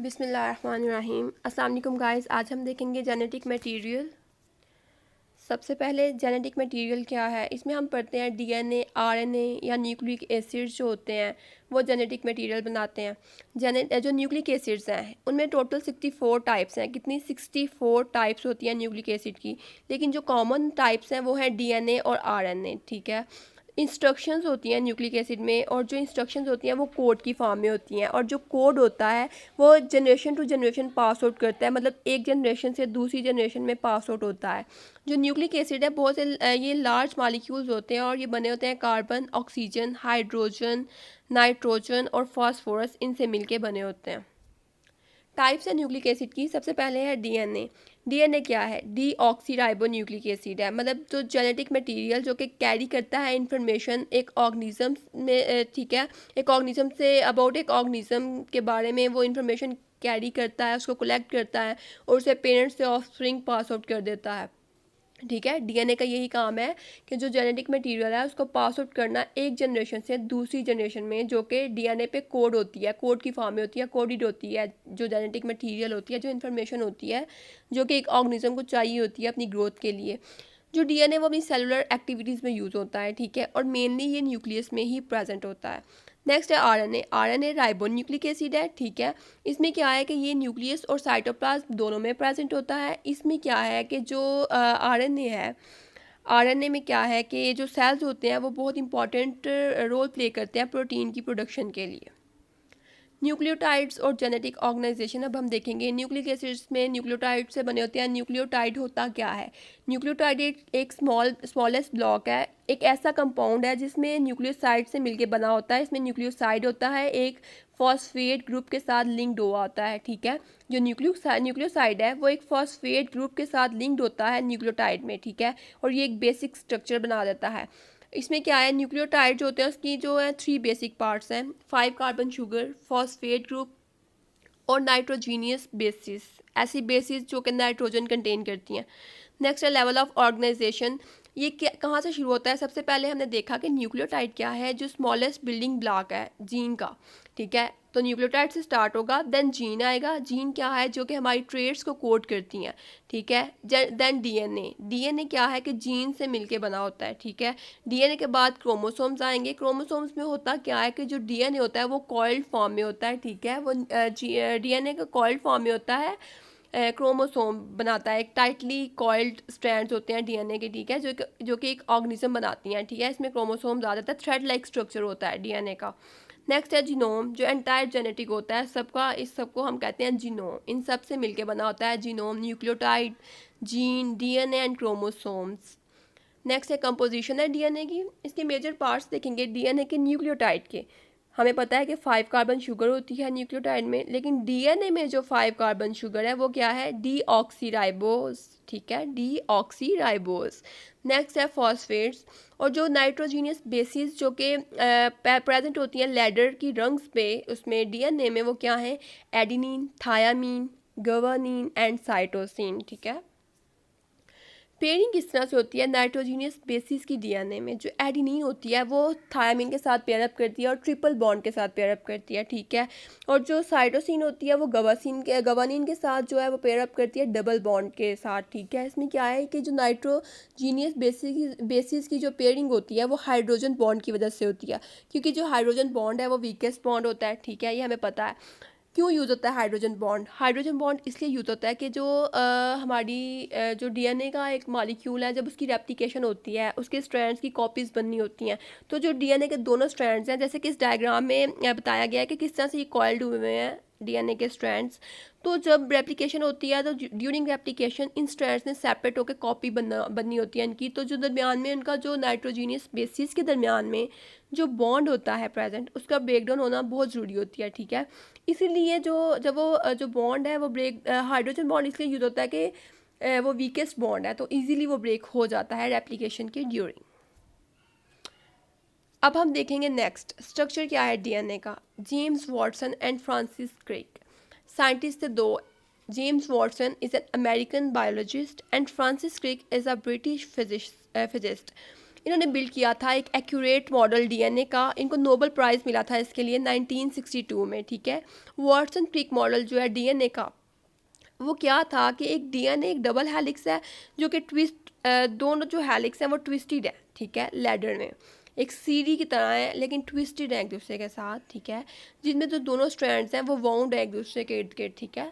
बिस्मिल्लाहिर्रहमानिर्रहीम। अस्सलाम वालेकुम गाइस। आज हम देखेंगे जेनेटिक मटेरियल। सबसे पहले जेनेटिक मटेरियल क्या है, इसमें हम पढ़ते हैं डीएनए, आरएनए या न्यूक्लिक एसिड्स जो होते हैं वो जेनेटिक मटेरियल बनाते हैं। जो न्यूक्लिक एसिड्स हैं उनमें टोटल 64 टाइप्स हैं। कितनी 64 टाइप्स होती हैं न्यूक्लिक एसिड की, लेकिन जो कॉमन टाइप्स हैं वो हैं डीएनए और आरएनए। ठीक है। इंस्ट्रक्शंस होती हैं न्यूक्लिक एसिड में, और जो इंस्ट्रक्शंस होती हैं वो कोड की फॉर्म में होती हैं, और जो कोड होता है वो generation to generation pass out करता है, मतलब एक जनरेशन से दूसरी जनरेशन में पास आउट होता है। जो न्यूक्लिक एसिड है बहुत से ये लार्ज मॉलिक्यूल्स होते हैं, और ये बने होते हैं कार्बन, ऑक्सीजन, हाइड्रोजन, नाइट्रोजन और फास्फोरस, इनसे मिलके बने होते हैं। टाइप्स है न्यूक्लिक एसिड की। सबसे पहले है डीएनए। डीएनए क्या है? D oxy ribo nucleic acid है, मतलब जो जेनेटिक मटेरियल जो कि कैरी करता है इंफॉर्मेशन एक ऑर्गेनिज्म में। ठीक है। एक ऑर्गेनिज्म से अबाउट एक ऑर्गेनिज्म के बारे में वो इंफॉर्मेशन कैरी करता है, उसको कलेक्ट करता है और उसे पेरेंट्स से ऑफस्प्रिंग पास आउट कर देता है। ठीक है। डीएनए का यही काम है कि जो जेनेटिक मटेरियल है उसको पास आउट करना एक जनरेशन से दूसरी जनरेशन में, जो कि डीएनए पे कोड होती है, कोड की फॉर्म में होती है, कोडिड होती है। जो जेनेटिक मटेरियल होती है, जो इन्फॉर्मेशन होती है जो कि एक ऑर्गेनिज्म को चाहिए होती है अपनी ग्रोथ के लिए। जो डीएनए वो अपनी सेलुलर एक्टिविटीज़ में यूज़ होता है। ठीक है। और मेनली ये न्यूक्लियस में ही प्रेजेंट होता है। नेक्स्ट है आरएनए। आरएनए राइबोन्यूक्लिक एसिड है। ठीक है। इसमें क्या है कि ये न्यूक्लियस और साइटोप्लाज्म दोनों में प्रेजेंट होता है। इसमें क्या है कि जो आरएनए है, आरएनए में क्या है कि जो सेल्स होते हैं वो बहुत इंपॉर्टेंट रोल प्ले करते हैं प्रोटीन की प्रोडक्शन के लिए। न्यूक्लियोटाइड्स और जेनेटिक ऑर्गेनाइजेशन अब हम देखेंगे। न्यूक्लिक एसिड्स में न्यूक्लियोटाइड से बने होते हैं। न्यूक्लियोटाइड होता क्या है? न्यूक्लियोटाइड एक स्मॉलेस्ट ब्लॉक है, एक ऐसा कंपाउंड है जिसमें न्यूक्लियोसाइड से मिलके बना होता है। इसमें न्यूक्लियोसाइड होता है एक फॉस्फेट ग्रुप के साथ लिंक्ड हुआ होता है। ठीक है। जो न्यूक्लियोसाइड है वो एक फॉस्फेट ग्रुप के साथ लिंक्ड होता है न्यूक्लियोटाइड में। ठीक है। और ये एक बेसिक स्ट्रक्चर बना देता है। इसमें क्या है, न्यूक्लियोटाइड जो होते हैं उसकी जो है 3 बेसिक पार्ट्स हैं: 5 कार्बन शुगर, फॉस्फेट ग्रुप और नाइट्रोजीनियस बेसिस, ऐसी बेसिस जो कि नाइट्रोजन कंटेन करती हैं। नेक्स्ट है लेवल ऑफ ऑर्गेनाइजेशन। ये कहाँ से शुरू होता है? सबसे पहले हमने देखा कि न्यूक्लियोटाइड क्या है, जो स्मॉलेस्ट बिल्डिंग ब्लॉक है जीन का। ठीक है। तो न्यूक्लियोटाइड से स्टार्ट होगा, देन जीन आएगा। जीन क्या है? जो कि हमारी ट्रेड्स को कोड करती हैं। ठीक है। Then DNA. डीएनए क्या है कि जीन से मिलके बना होता है। ठीक है। डीएनए के बाद क्रोमोसोम्स आएंगे। क्रोमोसोम्स में होता क्या है कि जो डीएनए होता है वो कॉइल्ड फॉर्म में होता है। ठीक है। वो डीएनए का कॉइल्ड फॉर्म में होता है। क्रोमोसोम बनाता है, एक टाइटली कॉइल्ड स्ट्रैंड्स होते हैं डीएनए के। ठीक है। जो कि एक ऑर्गेनिज्म बनाती हैं। ठीक है। इसमें क्रोमोसोम आ जाता है, थ्रेड लाइक स्ट्रक्चर होता है डीएनए का। नेक्स्ट है जीनोम, जो एंटायर जेनेटिक होता है सबका, इस सबको हम कहते हैं जीनोम। इन सब से मिलके बना होता है genome, nucleotide, gene, DNA and chromosomes. Next है कंपोजिशन है डीएनए की। इसके मेजर पार्ट्स देखेंगे डीएनए के न्यूक्लियोटाइड के। हमें पता है कि 5 कार्बन शुगर होती है न्यूक्लियोटाइड में, लेकिन डीएनए में जो 5 कार्बन शुगर है वो क्या है? डीऑक्सीराइबोस। ठीक है। डीऑक्सीराइबोस। नेक्स्ट है फॉस्फेट्स, और जो नाइट्रोजीनियस बेसिस जो कि प्रेजेंट होती हैं लैडर की रंग्स पे, उसमें डीएनए में वो क्या है? Adenine, thymine, guanine and cytosine. ठीक है। पेयरिंग किस तरह से होती है नाइट्रोजीनियस बेसिस की डीएनए में? जो एडिनिन होती है वो थायामीन के साथ पेयर अप करती है और ट्रिपल बॉन्ड के साथ पेयर अप करती है। ठीक है। और जो साइटोसिन होती है वो गवानीन के साथ जो है वो पेयर अप करती है डबल बॉन्ड के साथ। ठीक है। इसमें क्या है कि जो नाइट्रोजीनियस बेसिस की जो पेयरिंग होती है वो हाइड्रोजन बॉन्ड की वजह से होती है, क्योंकि जो हाइड्रोजन बॉन्ड है वो वीकेस्ट बॉन्ड होता है। ठीक है। ये हमें पता है। क्यों यूज़ होता है हाइड्रोजन बॉन्ड? हाइड्रोजन बॉन्ड इसलिए यूज़ होता है कि जो हमारी जो डीएनए का एक मॉलिक्यूल है, जब उसकी रेप्लिकेशन होती है, उसके स्ट्रैंड्स की कॉपीज़ बननी होती हैं। तो जो डीएनए के दोनों स्ट्रैंड्स हैं, जैसे कि इस डायग्राम में बताया गया है कि किस तरह से ये कॉइल्ड हुए हुए हैं डीएनए के स्ट्रैंड्स। तो जब रेप्लिकेशन होती है तो ड्यूरिंग रेप्लिकेशन इन स्ट्रैंड्स ने सेपरेट होकर कॉपी बननी होती है इनकी। तो जो दरमियान में इनका जो नाइट्रोजीनियस बेसिस के दरमियान में जो बॉन्ड होता है प्रेजेंट, उसका ब्रेकडाउन होना बहुत ज़रूरी होती है। ठीक है। इसीलिए जो बॉन्ड है वो हाइड्रोजन बॉन्ड इसलिए यूज होता है कि वो वीकेस्ट बॉन्ड है, तो इजीली वो ब्रेक हो जाता है रेप्लिकेशन के ड्यूरिंग। अब हम देखेंगे नेक्स्ट स्ट्रक्चर क्या है डीएनए का। James Watson and Francis Crick, scientist थे दो। James Watson is an American biologist and Francis Crick is a British physicist. इन्होंने बिल्ड किया था एक एक्यूरेट मॉडल डीएनए का। इनको नोबेल प्राइज़ मिला था इसके लिए 1962 में, ठीक है। वाटसन क्रिक मॉडल जो है डीएनए का, वो क्या था कि एक डीएनए एक डबल हेलिक्स है जो कि दोनों जो हेलिक्स हैं वो ट्विस्टेड है, ठीक है, लैडर में एक सीढ़ी की तरह है लेकिन ट्विस्टेड है एक दूसरे के साथ, ठीक है, जिनमें जो दोनों स्ट्रैंड्स हैं वो वाउंड है एक दूसरे के इर्द गिर्द, ठीक है।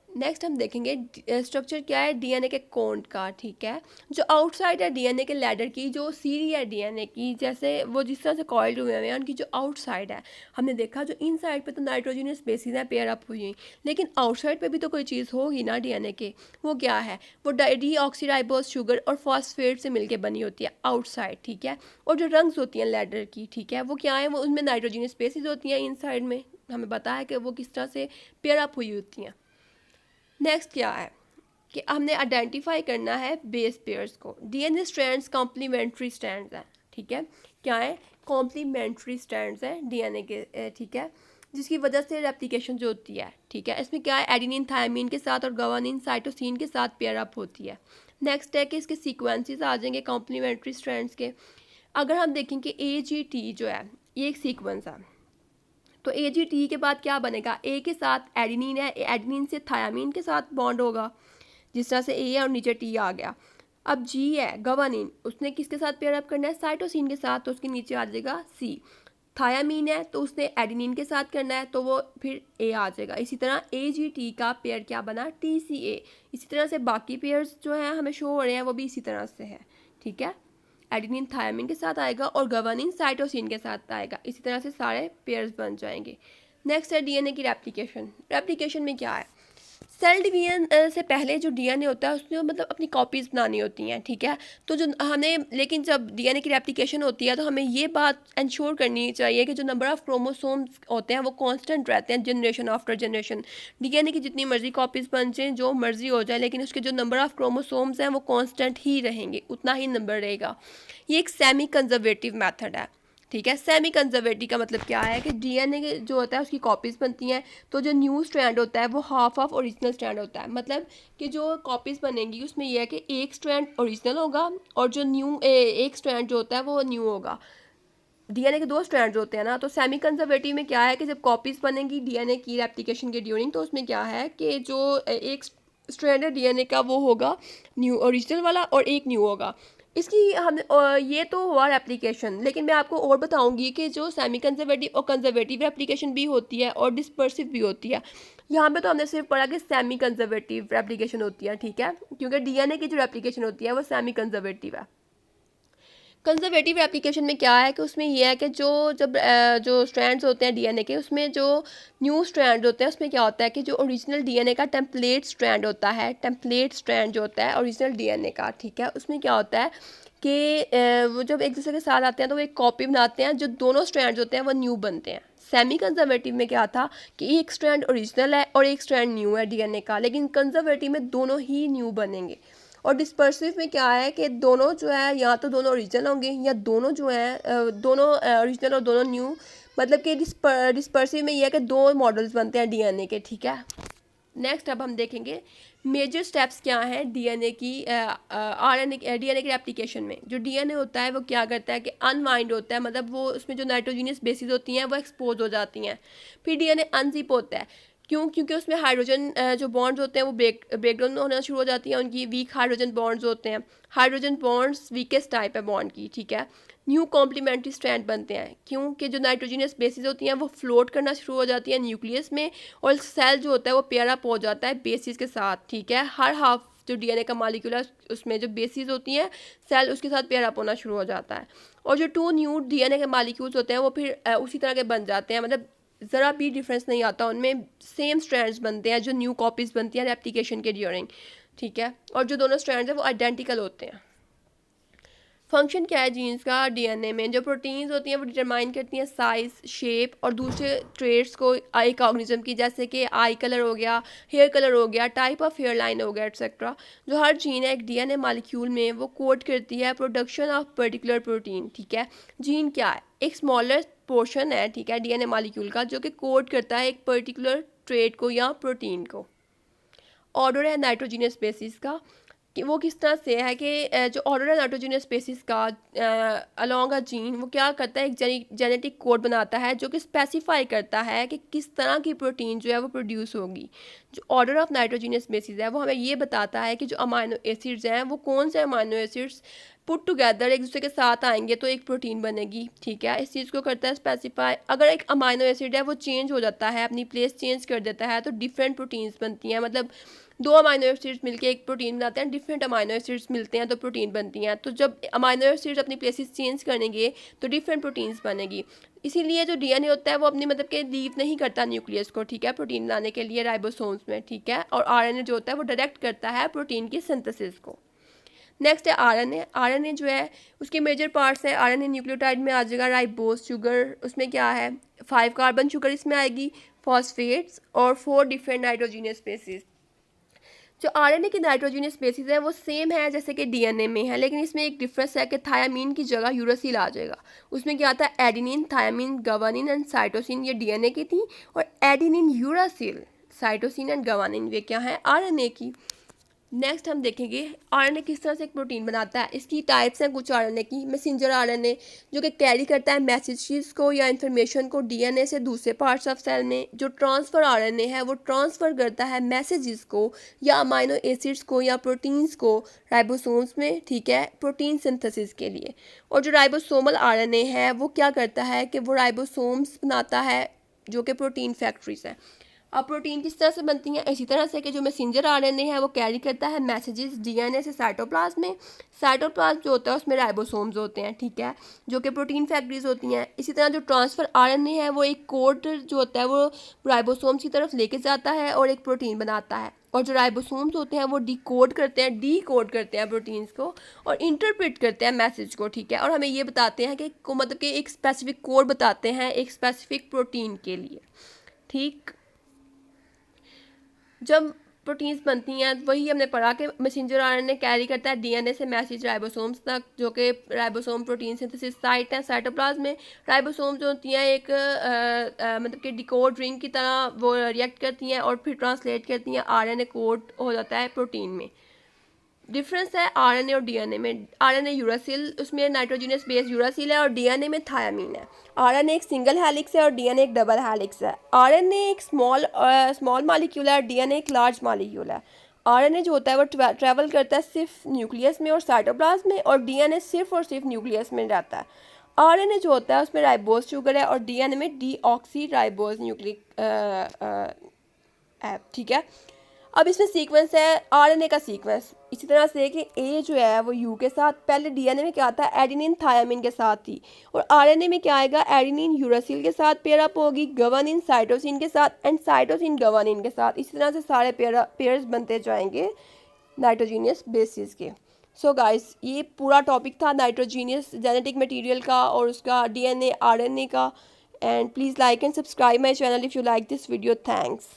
नेक्स्ट हम देखेंगे स्ट्रक्चर क्या है डीएनए के कोड का, ठीक है। जो आउटसाइड है डीएनए के लैडर की, जो सीरी है डीएनए की, जैसे वो जिस तरह से कॉइल्ड हुए हैं, उनकी जो आउटसाइड है, हमने देखा जो इनसाइड पे तो नाइट्रोजनस बेसिस है पेयर अप हुई, लेकिन आउटसाइड पे भी तो कोई चीज़ होगी ना डीएनए के। वो क्या है, वो डीऑक्सीराइबोज शुगर और फॉस्फेट से मिलकर बनी होती है आउटसाइड, ठीक है। और जो रंग्स होती हैं लैडर की, ठीक है, वो क्या है, वो उनमें नाइट्रोजनस बेसिस होती हैं इनसाइड में, हमें पता है कि वो किस तरह से पेयर अप हुई होती हैं। नेक्स्ट क्या है कि हमने आइडेंटिफाई करना है बेस पेयर्स को। डीएनए स्ट्रैंड्स कॉम्प्लीमेंट्री स्ट्रैंड्स हैं, ठीक है। क्या है, कॉम्प्लीमेंट्री स्ट्रैंड्स हैं डीएनए के, ठीक है, जिसकी वजह से रेप्लिकेशन जो होती है, ठीक है। इसमें क्या है, एडेनिन थायमिन के साथ और गवानिन साइटोसिन के साथ पेयर अप होती है। नेक्स्ट है कि इसके सीक्वेंसेस आ जाएंगे कॉम्प्लीमेंट्री स्ट्रैंड्स के। अगर हम देखें कि AGT जो है ये एक सीक्वेंस है, तो AGT के बाद क्या बनेगा, ए के साथ एडेनिन है, एडेनिन से थायामीन के साथ बॉन्ड होगा, जिस तरह से ए है और नीचे टी आ गया। अब G है गवानिन, उसने किसके साथ पेयर अप करना है, साइटोसिन के साथ, तो उसके नीचे आ जाएगा C। थायामीन है तो उसने एडेनिन के साथ करना है, तो वो फिर A आ जाएगा। इसी तरह AGT का पेयर क्या बना, TCA। इसी तरह से बाकी पेयर्स जो हैं हमें शो हो रहे हैं वो भी इसी तरह से है, ठीक है। एडेनिन थायमिन के साथ आएगा और गवानिन साइटोसिन के साथ आएगा, इसी तरह से सारे पेयर्स बन जाएंगे। नेक्स्ट है डीएनए की रेप्लिकेशन। रेप्लिकेशन में क्या है, सेल डिवीजन से पहले जो डीएनए होता है उसमें मतलब अपनी कॉपीज़ बनानी होती हैं, ठीक है। तो जो हमें, लेकिन जब डीएनए की रेप्लिकेशन होती है तो हमें ये बात इंश्योर करनी चाहिए कि जो नंबर ऑफ़ क्रोमोसोम्स होते हैं वो कांस्टेंट रहते हैं जनरेशन आफ्टर जनरेशन। डीएनए की जितनी मर्जी कॉपीज़ बन जाए, जो मर्जी हो जाए, लेकिन उसके जो नंबर ऑफ़ क्रोमोसोम्स हैं वो कांस्टेंट ही रहेंगे, उतना ही नंबर रहेगा। ये एक सेमी कंजर्वेटिव मेथड है, ठीक है। सेमी कंजर्वेटिव का मतलब क्या है कि डीएनए जो होता है उसकी कॉपीज़ बनती हैं, तो जो न्यू स्ट्रैंड होता है वो हाफ ऑफ ओरिजिनल स्ट्रैंड होता है। मतलब कि जो कॉपीज़ बनेंगी उसमें यह है कि एक स्ट्रैंड ओरिजिनल होगा और जो एक स्ट्रैंड जो होता है वो न्यू होगा। डीएनए के दो स्ट्रैंड्स होते हैं ना, तो सेमी कंजर्वेटिव में क्या है कि जब कॉपीज़ बनेंगी डीएनए की रेप्लिकेशन के ड्यूरिंग, तो उसमें क्या है कि जो एक स्ट्रैंड है डीएनए का वो होगा न्यू ओरिजिनल वाला और एक न्यू होगा। इसकी हम ये तो हुआ रेप्लिकेशन, लेकिन मैं आपको और बताऊंगी कि जो सेमी कंजर्वेटिव और कंजर्वेटिव रेप्लिकेशन भी होती है और डिस्पर्सिव भी होती है। यहाँ पे तो हमने सिर्फ पढ़ा कि सेमी कंजर्वेटिव रेप्लिकेशन होती है, ठीक है, क्योंकि डीएनए की जो रेप्लिकेशन होती है वो सेमी कंजर्वेटिव है। कंजर्वेटिव एप्लीकेशन में क्या है कि उसमें यह है कि जो स्ट्रैंड्स होते हैं डीएनए के, उसमें जो न्यू स्ट्रैंड होते हैं उसमें क्या होता है कि जो ओरिजिनल डीएनए का टेम्पलेट स्ट्रैंड होता है, टेम्पलेट स्ट्रैंड जो होता है ओरिजिनल डीएनए का, ठीक है, उसमें क्या होता है कि वो जब एक दूसरे के साथ आते हैं तो वो एक कॉपी बनाते हैं, जो दोनों स्ट्रैंड्स होते हैं वो न्यू बनते हैं। सेमी कंजर्वेटिव में क्या था कि एक स्ट्रैंड ओरिजिनल है और एक स्ट्रैंड न्यू है डीएनए का, लेकिन कंजर्वेटिव में दोनों ही न्यू बनेंगे। और डिस्पर्सिव में क्या है कि दोनों जो है या तो दोनों ओरिजिनल होंगे या दोनों जो है दोनों ओरिजिनल और दोनों न्यू। मतलब कि डिस्पर्सिव में यह है कि दो मॉडल्स बनते हैं डीएनए के, ठीक है। नेक्स्ट अब हम देखेंगे मेजर स्टेप्स क्या हैं डीएनए की आरएनए डीएनए की एप्लीकेशन में। जो डीएनए होता है वो क्या करता है कि अनवाइंड होता है, मतलब वो उसमें जो नाइट्रोजनियस बेसिस होती हैं वो एक्सपोज हो जाती हैं। फिर डीएनए अनजिप होता है, क्योंकि उसमें हाइड्रोजन जो बॉन्ड्स होते हैं वो ब्रेकडाउन होना शुरू हो जाती है, उनकी वीक हाइड्रोजन बॉन्ड्स होते हैं। हाइड्रोजन बॉन्ड्स वीकेस्ट टाइप है बॉन्ड की, ठीक है। न्यू कॉम्प्लीमेंट्री स्ट्रैंड बनते हैं क्योंकि जो नाइट्रोजनियस बेसिस होती हैं वो फ्लोट करना शुरू हो जाती है न्यूक्लियस में, और सेल जो होता है वो पेयर अप हो जाता है बेसिस के साथ, ठीक है। हर हाफ जो डीएनए का मॉलिक्यूल है उसमें जो बेसिस होती हैं सेल उसके साथ पेयर अप होना शुरू हो जाता है, और जो टू न्यू डीएनए के मॉलिक्यूल्स होते हैं वो फिर उसी तरह के बन जाते हैं। मतलब ज़रा भी डिफरेंस नहीं आता उनमें, सेम स्ट्रैंड्स बनते हैं जो न्यू कॉपीज़ बनती हैं रेप्लिकेशन के ड्यूरिंग, ठीक है। और जो दोनों स्ट्रैंड्स हैं वो आइडेंटिकल होते हैं। फंक्शन क्या है जीन्स का डीएनए में, जो प्रोटीन्स होती हैं वो डिटरमाइन करती हैं साइज़, शेप और दूसरे ट्रेड्स को एक ऑर्गेनिज्म की, जैसे कि आई कलर हो गया, हेयर कलर हो गया, टाइप ऑफ हेयर लाइन हो गया, एक्सेट्रा। जो हर जीन है एक डीएनए मॉलिक्यूल में वो कोड करती है प्रोडक्शन ऑफ पर्टिकुलर प्रोटीन, ठीक है। जीन क्या है, एक स्मॉलर पोर्शन है, ठीक है, डीएनए मॉलिक्यूल का, जो कि कोड करता है एक पर्टिकुलर ट्रेड को या प्रोटीन को। ऑर्डर है नाइट्रोजीनियस बेसिस का। कि वो किस तरह से है कि जो ऑर्डर है नाइट्रोजनस स्पेसिस का अलोंग अ जीन, वो क्या करता है, एक जेनेटिक कोड बनाता है जो कि स्पेसिफाई करता है कि किस तरह की प्रोटीन जो है वो प्रोड्यूस होगी। जो ऑर्डर ऑफ नाइट्रोजनस स्पेसिस है वो हमें ये बताता है कि जो अमाइनो एसिड्स हैं वो कौन से अमाइनो एसिड्स पुट टुगेदर एक दूसरे के साथ आएंगे तो एक प्रोटीन बनेगी। ठीक है, इस चीज़ को करता है स्पेसिफाई। अगर एक अमाइनो एसिड है वो चेंज हो जाता है, अपनी प्लेस चेंज कर देता है, तो डिफरेंट प्रोटीन्स बनती हैं। मतलब दो अमाइनो एसिड्स मिलके एक प्रोटीन बनाते हैं, डिफरेंट अमाइनो एसिड्स मिलते हैं तो प्रोटीन बनती हैं। तो जब अमाइनो एसिड्स अपनी प्लेसेस चेंज करेंगे तो डिफरेंट प्रोटीन्स बनेगी। इसीलिए जो डीएनए होता है वो अपनी मतलब के लीव नहीं करता न्यूक्लियस को, ठीक है, प्रोटीन बनाने के लिए राइबोसोम्स में, ठीक है। और आरएनए जो होता है वो डायरेक्ट करता है प्रोटीन की सिंथेसिस को। नेक्स्ट है आरएनए। आरएनए जो है उसके मेजर पार्ट्स हैं। आरएनए न्यूक्लियोटाइड में आ जाएगा राइबोज शुगर, उसमें क्या है 5 कार्बन शुगर इसमें आएगी, फॉस्फेट्स और 4 डिफरेंट नाइट्रोजनस स्पेसिस। जो आरएनए की नाइट्रोजनस स्पेसिस है वो सेम है जैसे कि डीएनए में है, लेकिन इसमें एक डिफरेंस है कि थायामीन की जगह यूरासिल आ जाएगा। उसमें क्या आता है एडेनिन, थायामीन, गवानिन एंड साइटोसिन, ये डीएनए की थी, और एडेनिन, यूरासिल, साइटोसिन एंड गवानिन वे क्या है आरएनए की। नेक्स्ट हम देखेंगे आरएनए किस तरह से एक प्रोटीन बनाता है। इसकी टाइप्स हैं कुछ आरएनए की। मैसेंजर आरएनए जो कि कैरी करता है मैसेजेस को या इन्फॉर्मेशन को डीएनए से दूसरे पार्ट्स ऑफ सेल में। जो ट्रांसफ़र आरएनए है वो ट्रांसफ़र करता है मैसेजेस को या अमाइनो एसिड्स को या प्रोटीन्स को राइबोसोम्स में, ठीक है, प्रोटीन सिंथेसिस के लिए। और जो राइबोसोमल आरएनए है वो क्या करता है कि वो राइबोसोम्स बनाता है जो कि प्रोटीन फैक्ट्रीज हैं। अब प्रोटीन किस तरह से बनती हैं, इसी तरह से कि जो मैसेंजर आरएनए है वो कैरी करता है मैसेजेस डीएनए से साइटोप्लाज्म में। साइटोप्लाज्म जो होता है उसमें राइबोसोम्स होते हैं, ठीक है, जो कि प्रोटीन फैक्ट्रीज होती हैं। इसी तरह जो ट्रांसफ़र आरएनए है वो एक कोड जो होता है वो राइबोसोम्स की तरफ लेके जाता है और एक प्रोटीन बनाता है। और जो राइबोसोम्स होते हैं वो डी कोड करते हैं प्रोटीन्स को और इंटरप्रेट करते हैं मैसेज को, ठीक है। और हमें ये बताते हैं कि मतलब कि एक स्पेसिफिक कोड बताते हैं एक स्पेसिफिक प्रोटीन के लिए, ठीक। जब प्रोटीन्स बनती हैं वही हमने पढ़ा कि मैसेंजर आरएनए कैरी करता है डीएनए से मैसेज राइबोसोम्स तक, जो कि राइबोसोम प्रोटीन सिंथेसिस साइट है साइटोप्लाज्म में। राइबोसोम जो होती हैं एक मतलब कि डिकोड रिंग की तरह वो रिएक्ट करती हैं और फिर ट्रांसलेट करती हैं, आरएनए कोड हो जाता है प्रोटीन में। डिफरेंस है आरएनए और डीएनए में। आरएनए यूरासिल, उसमें नाइट्रोजनस बेस यूरासिल है और डीएनए में थायामीन है। आरएनए एक सिंगल हेलिक्स है और डीएनए एक डबल हेलिक्स है। आरएनए एक स्मॉल मॉलिक्यूल है और डीएनए एक लार्ज मॉलिक्यूल है। आरएनए जो होता है वो ट्रैवल करता है सिर्फ न्यूक्लियस में और साइटोप्लाज्म में, और डीएनए सिर्फ और सिर्फ न्यूक्लियस में रहता है। आरएनए जो होता है उसमें राइबोज शुगर है और डीएनए में डीऑक्सी राइबोज न्यूक्लिक ठीक है। अब इसमें सीक्वेंस है आरएनए का सीक्वेंस इसी तरह से कि ए जो है वो यू के साथ, पहले डीएनए में क्या आता है एडेनिन थायामीन के साथ थी, और आरएनए में क्या आएगा एडेनिन यूरासिल के साथ पेयर अप होगी, गवानिन साइटोसिन के साथ एंड साइटोसिन गवानिन के साथ। इसी तरह से सारे पेयर्स बनते जाएंगे नाइट्रोजीनियस बेसिस के। सो गाइस ये पूरा टॉपिक था नाइट्रोजीनियस जेनेटिक मटेरियल का और उसका डीएनए आरएनए का। And please like and subscribe my channel if you like this video. Thanks.